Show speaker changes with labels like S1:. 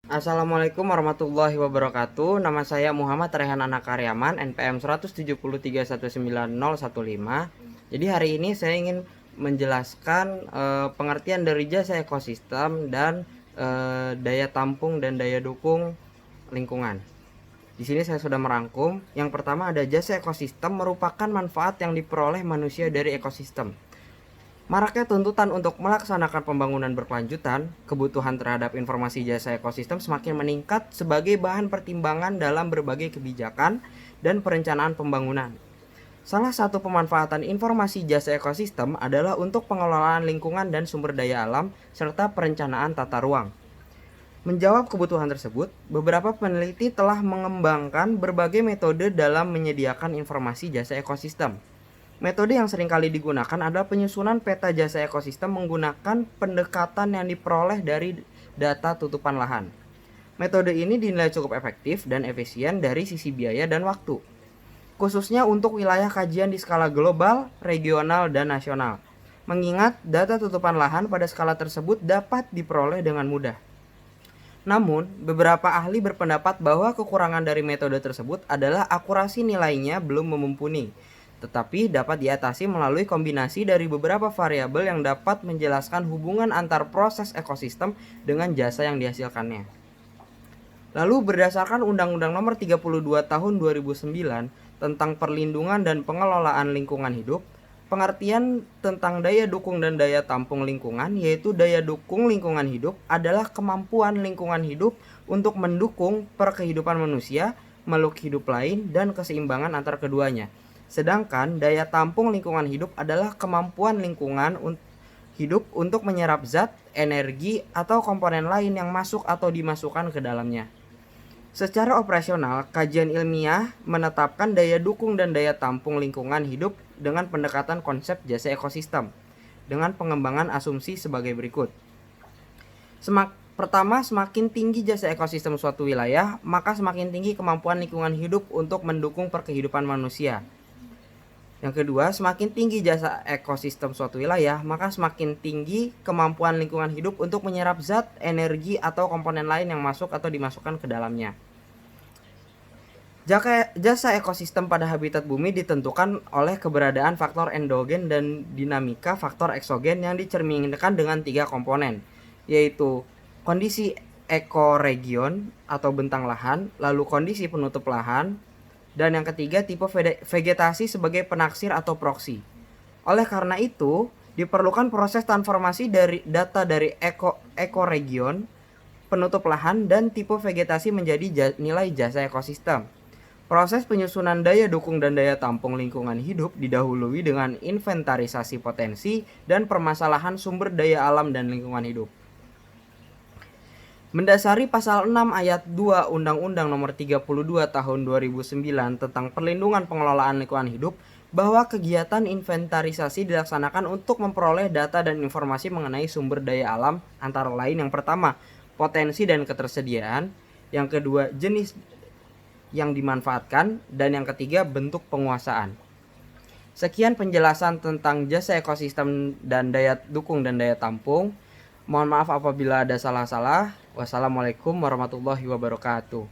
S1: Assalamualaikum warahmatullahi wabarakatuh. Nama saya Muhammad Rehan Anak Karyaman, NPM 173.19015. Jadi hari ini saya ingin menjelaskan pengertian dari jasa ekosistem dan daya tampung dan daya dukung lingkungan. Di sini saya sudah merangkum. Yang pertama ada jasa ekosistem merupakan manfaat yang diperoleh manusia dari ekosistem. Maraknya tuntutan untuk melaksanakan pembangunan berkelanjutan, kebutuhan terhadap informasi jasa ekosistem semakin meningkat sebagai bahan pertimbangan dalam berbagai kebijakan dan perencanaan pembangunan. Salah satu pemanfaatan informasi jasa ekosistem adalah untuk pengelolaan lingkungan dan sumber daya alam serta perencanaan tata ruang. Menjawab kebutuhan tersebut, beberapa peneliti telah mengembangkan berbagai metode dalam menyediakan informasi jasa ekosistem. Metode yang sering kali digunakan adalah penyusunan peta jasa ekosistem menggunakan pendekatan yang diperoleh dari data tutupan lahan. Metode ini dinilai cukup efektif dan efisien dari sisi biaya dan waktu, khususnya untuk wilayah kajian di skala global, regional, dan nasional. Mengingat data tutupan lahan pada skala tersebut dapat diperoleh dengan mudah. Namun, beberapa ahli berpendapat bahwa kekurangan dari metode tersebut adalah akurasi nilainya belum mumpuni, tetapi dapat diatasi melalui kombinasi dari beberapa variabel yang dapat menjelaskan hubungan antar proses ekosistem dengan jasa yang dihasilkannya. Lalu berdasarkan Undang-Undang Nomor 32 Tahun 2009 tentang perlindungan dan pengelolaan lingkungan hidup, pengertian tentang daya dukung dan daya tampung lingkungan, yaitu daya dukung lingkungan hidup adalah kemampuan lingkungan hidup untuk mendukung perkehidupan manusia, makhluk hidup lain, dan keseimbangan antar keduanya. Sedangkan daya tampung lingkungan hidup adalah kemampuan lingkungan hidup untuk menyerap zat, energi, atau komponen lain yang masuk atau dimasukkan ke dalamnya. Secara operasional, kajian ilmiah menetapkan daya dukung dan daya tampung lingkungan hidup dengan pendekatan konsep jasa ekosistem dengan pengembangan asumsi sebagai berikut. Pertama, semakin tinggi jasa ekosistem suatu wilayah, maka semakin tinggi kemampuan lingkungan hidup untuk mendukung perkehidupan manusia. Yang kedua, semakin tinggi jasa ekosistem suatu wilayah, maka semakin tinggi kemampuan lingkungan hidup untuk menyerap zat, energi, atau komponen lain yang masuk atau dimasukkan ke dalamnya. Jasa ekosistem pada habitat bumi ditentukan oleh keberadaan faktor endogen dan dinamika faktor eksogen yang dicerminkan dengan 3 komponen, yaitu kondisi ekoregion atau bentang lahan, lalu kondisi penutup lahan, dan yang ketiga tipe vegetasi sebagai penaksir atau proksi. Oleh karena itu, diperlukan proses transformasi dari data dari ekoregion, penutup lahan, dan tipe vegetasi menjadi nilai jasa ekosistem. Proses penyusunan daya dukung dan daya tampung lingkungan hidup didahului dengan inventarisasi potensi dan permasalahan sumber daya alam dan lingkungan hidup. Mendasari pasal 6 ayat 2 Undang-Undang Nomor 32 Tahun 2009 tentang perlindungan pengelolaan lingkungan hidup, bahwa kegiatan inventarisasi dilaksanakan untuk memperoleh data dan informasi mengenai sumber daya alam, antara lain yang pertama, potensi dan ketersediaan, yang kedua, jenis yang dimanfaatkan, dan yang ketiga, bentuk penguasaan. Sekian penjelasan tentang jasa ekosistem dan daya dukung dan daya tampung. Mohon maaf apabila ada salah-salah. Wassalamualaikum warahmatullahi wabarakatuh.